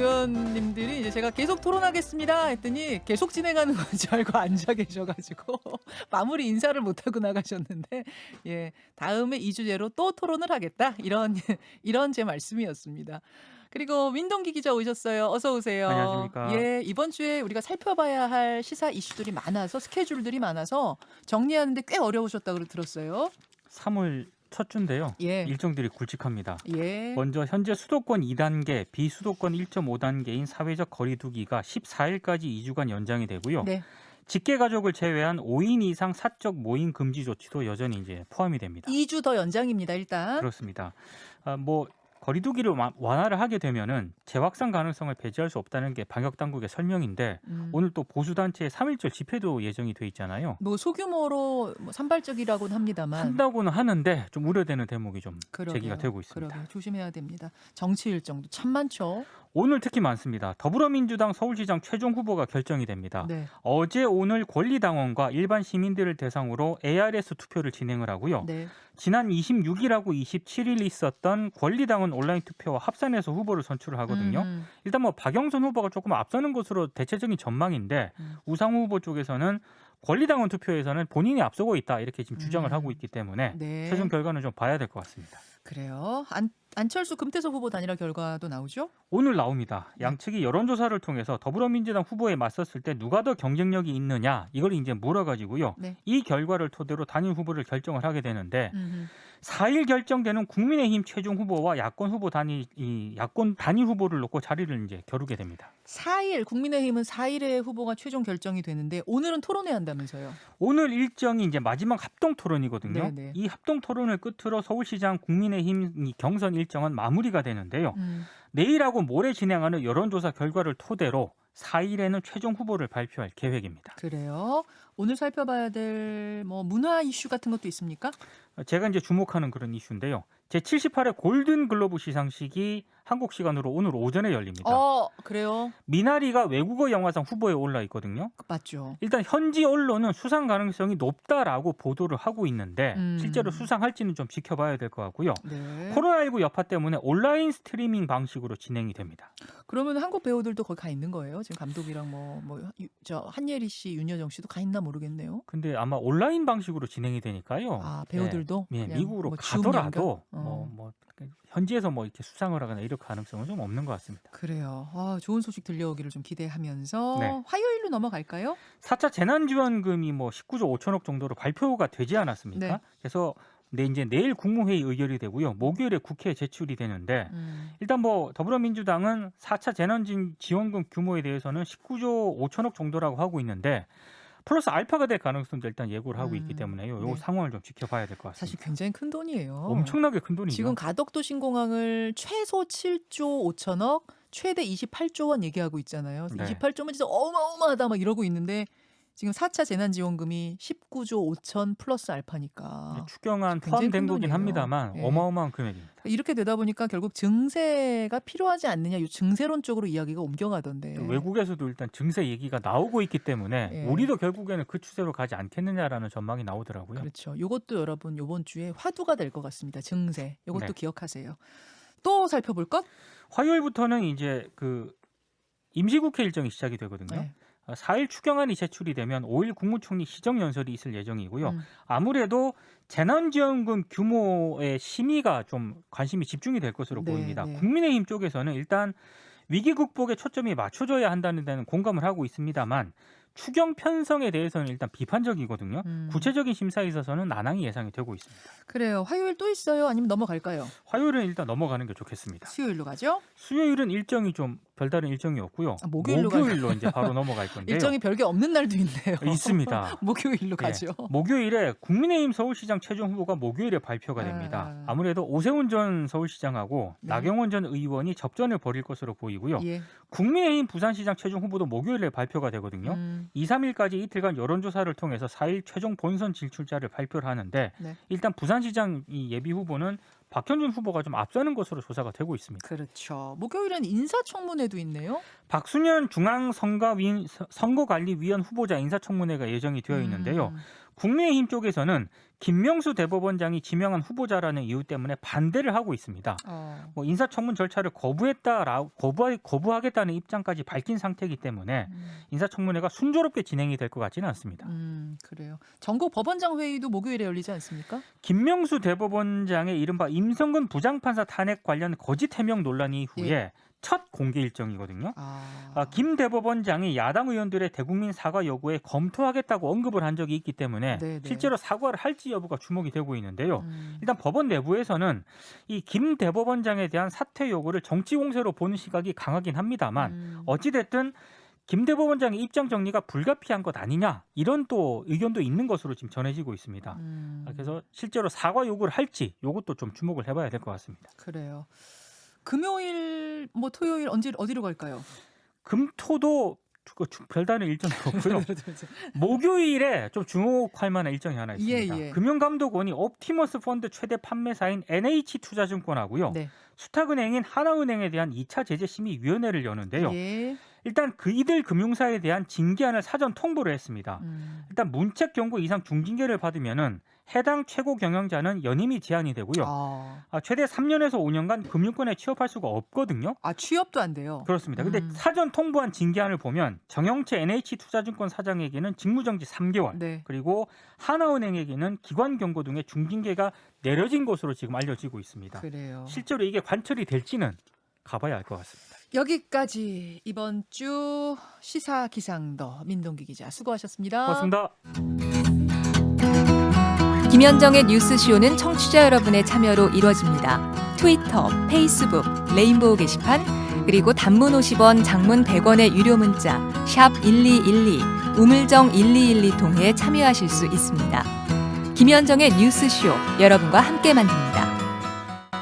의원님들이 이제 제가 계속 토론하겠습니다 했더니 계속 진행하는 건 줄 알고 앉아 계셔가지고 마무리 인사를 못하고 나가셨는데 예 다음에 2주제로 또 토론을 하겠다 이런 제 말씀이었습니다. 그리고 민동기 기자 오셨어요. 어서 오세요. 안녕하십니까. 예, 이번 주에 우리가 살펴봐야 할 시사 이슈들이 많아서 스케줄들이 많아서 정리하는데 꽤 어려우셨다고 들었어요. 3월 첫 주인데요. 예. 일정들이 굵직합니다. 예. 먼저 현재 수도권 2단계, 비수도권 1.5단계인 사회적 거리두기가 14일까지 2주간 연장이 되고요. 네. 직계 가족을 제외한 5인 이상 사적 모임 금지 조치도 여전히 이제 포함이 됩니다. 2주 더 연장입니다. 일단. 그렇습니다. 거리두기를 완화를 하게 되면은 재확산 가능성을 배제할 수 없다는 게 방역 당국의 설명인데 오늘 또 보수 단체의 3.1절 집회도 예정이 돼 있잖아요. 뭐 소규모로 산발적이라고는 합니다만 한다고는 하는데 좀 우려되는 대목이 좀 그러게요. 제기가 되고 있습니다. 그러게요. 조심해야 됩니다. 정치 일정도 참 많죠. 오늘 특히 많습니다. 더불어민주당 서울시장 최종 후보가 결정이 됩니다. 네. 어제 오늘 권리당원과 일반 시민들을 대상으로 ARS 투표를 진행을 하고요. 네. 지난 26일하고 27일 있었던 권리당원 온라인 투표와 합산해서 후보를 선출을 하거든요. 일단 박영선 후보가 조금 앞서는 것으로 대체적인 전망인데 우상호 후보 쪽에서는 권리당원 투표에서는 본인이 앞서고 있다 이렇게 지금 주장을 하고 있기 때문에 네. 최종 결과는 좀 봐야 될 것 같습니다. 그래요. 안철수 금태섭 후보 단일화 결과도 나오죠? 오늘 나옵니다. 양측이 여론조사를 통해서 더불어민주당 후보에 맞섰을 때 누가 더 경쟁력이 있느냐 이걸 이제 물어가지고요. 네. 이 결과를 토대로 단일 후보를 결정을 하게 되는데 4일 결정되는 국민의힘 최종 후보와 야권 단일 후보를 놓고 자리를 이제 겨루게 됩니다. 4일 국민의힘은 4일에 후보가 최종 결정이 되는데 오늘은 토론회 한다면서요. 오늘 일정이 이제 마지막 합동 토론이거든요. 네네. 이 합동 토론을 끝으로 서울시장 국민의힘 경선 일정은 마무리가 되는데요. 내일하고 모레 진행하는 여론조사 결과를 토대로 4일에는 최종 후보를 발표할 계획입니다. 그래요. 오늘 살펴봐야 될 뭐 문화 이슈 같은 것도 있습니까? 제가 이제 주목하는 그런 이슈인데요. 제78회 골든글로브 시상식이 한국 시간으로 오늘 오전에 열립니다. 그래요. 미나리가 외국어 영화상 후보에 올라 있거든요. 맞죠. 일단 현지 언론은 수상 가능성이 높다라고 보도를 하고 있는데 실제로 수상할지는 좀 지켜봐야 될 것 같고요. 네. 코로나19 여파 때문에 온라인 스트리밍 방식으로 진행이 됩니다. 그러면 한국 배우들도 거기 가 있는 거예요? 지금 감독이랑 저 한예리 씨, 윤여정 씨도 가 있나 모르겠네요. 근데 아마 온라인 방식으로 진행이 되니까요. 배우들도 네, 미국으로 줌 가더라도 연결? 현지에서 이렇게 수상을 하거나 이럴 가능성은 좀 없는 것 같습니다. 그래요. 좋은 소식 들려오기를 좀 기대하면서 네. 화요일로 넘어갈까요? 4차 재난지원금이 19조 5천억 정도로 발표가 되지 않았습니까? 네. 그래서 이제 내일 국무회의 의결이 되고요. 목요일에 국회에 제출이 되는데 일단 더불어민주당은 4차 재난지원금 규모에 대해서는 19조 5천억 정도라고 하고 있는데 플러스 알파가 될 가능성도 일단 예고를 하고 있기 때문에요. 이 네. 상황을 좀 지켜봐야 될 것 같습니다. 사실 굉장히 큰 돈이에요. 엄청나게 큰 돈이죠. 지금 가덕도 신공항을 최소 7조 5천억, 최대 28조 원 얘기하고 있잖아요. 네. 28조면 진짜 어마어마하다 막 이러고 있는데 지금 4차 재난지원금이 19조 5천 플러스 알파니까. 추경안 굉장히 큰 포함된 거긴 돈이에요. 합니다만 네. 어마어마한 금액입니다. 이렇게 되다 보니까 결국 증세가 필요하지 않느냐, 이 증세론 쪽으로 이야기가 옮겨가던데. 외국에서도 일단 증세 얘기가 나오고 있기 때문에 예. 우리도 결국에는 그 추세로 가지 않겠느냐라는 전망이 나오더라고요. 그렇죠. 이것도 여러분 이번 주에 화두가 될 것 같습니다. 증세. 이것도 네. 기억하세요. 또 살펴볼 것? 화요일부터는 이제 임시국회 일정이 시작이 되거든요. 네. 4일 추경안이 제출이 되면 5일 국무총리 시정연설이 있을 예정이고요. 아무래도 재난지원금 규모의 심의가 좀 관심이 집중이 될 것으로 네, 보입니다. 네. 국민의힘 쪽에서는 일단 위기 극복에 초점이 맞춰져야 한다는 데는 공감을 하고 있습니다만 추경 편성에 대해서는 일단 비판적이거든요. 구체적인 심사에 있어서는 난항이 예상이 되고 있습니다. 그래요. 화요일 또 있어요? 아니면 넘어갈까요? 화요일은 일단 넘어가는 게 좋겠습니다. 수요일로 가죠? 수요일은 일정이 좀 별다른 일정이 없고요. 목요일로 이제 바로 넘어갈 건데요. 일정이 별게 없는 날도 있네요. 있습니다. 목요일로 가죠. 목요일에 국민의힘 서울시장 최종 후보가 목요일에 발표가 됩니다. 아무래도 오세훈 전 서울시장하고 네. 나경원 전 의원이 접전을 벌일 것으로 보이고요. 예. 국민의힘 부산시장 최종 후보도 목요일에 발표가 되거든요. 2, 3일까지 이틀간 여론조사를 통해서 4일 최종 본선 진출자를 발표를 하는데 네. 일단 부산시장 이 예비 후보는 박현준 후보가 좀 앞서는 것으로 조사가 되고 있습니다. 그렇죠. 목요일엔 인사청문회도 있네요. 박순현 중앙선거관리위원 후보자 인사청문회가 예정이 되어 있는데요. 국민의힘 쪽에서는 김명수 대법원장이 지명한 후보자라는 이유 때문에 반대를 하고 있습니다. 뭐 인사청문 절차를 거부하겠다는 입장까지 밝힌 상태이기 때문에 인사청문회가 순조롭게 진행이 될 것 같지는 않습니다. 그래요. 전국 법원장 회의도 목요일에 열리지 않습니까? 김명수 대법원장의 이른바 임성근 부장판사 탄핵 관련 거짓 해명 논란 이후에 예. 첫 공개 일정이거든요. 김 대법원장이 야당 의원들의 대국민 사과 요구에 검토하겠다고 언급을 한 적이 있기 때문에 네네. 실제로 사과를 할지 여부가 주목이 되고 있는데요. 일단 법원 내부에서는 이 김 대법원장에 대한 사퇴 요구를 정치 공세로 보는 시각이 강하긴 합니다만 어찌됐든 김 대법원장의 입장 정리가 불가피한 것 아니냐 이런 또 의견도 있는 것으로 지금 전해지고 있습니다. 그래서 실제로 사과 요구를 할지 이것도 좀 주목을 해봐야 될 것 같습니다. 그래요. 금요일, 뭐 토요일 어디로 갈까요? 금토도 별다른 일정이 없고요. 목요일에 좀 주목할 만한 일정이 하나 있습니다. 예. 금융감독원이 옵티머스 펀드 최대 판매사인 NH투자증권하고요. 네. 수탁은행인 하나은행에 대한 2차 제재심의위원회를 여는데요. 예. 일단 이들 금융사에 대한 징계안을 사전 통보를 했습니다. 일단 문책 경고 이상 중징계를 받으면은 해당 최고 경영자는 연임이 제한이 되고요. 최대 3년에서 5년간 금융권에 취업할 수가 없거든요. 취업도 안 돼요. 그렇습니다. 근데 사전 통보한 징계안을 보면 정영채 NH투자증권 사장에게는 직무정지 3개월, 네. 그리고 하나은행에게는 기관 경고 등의 중징계가 내려진 것으로 지금 알려지고 있습니다. 그래요. 실제로 이게 관철이 될지는 가봐야 알 것 같습니다. 여기까지 이번 주 시사 기상더 민동기 기자 수고하셨습니다. 고맙습니다. 김현정의 뉴스쇼는 청취자 여러분의 참여로 이루어집니다. 트위터, 페이스북, 레인보우 게시판, 그리고 단문 50원, 장문 100원의 유료 문자 샵 1212, 우물정 1212 통해 참여하실 수 있습니다. 김현정의 뉴스쇼 여러분과 함께 만듭니다.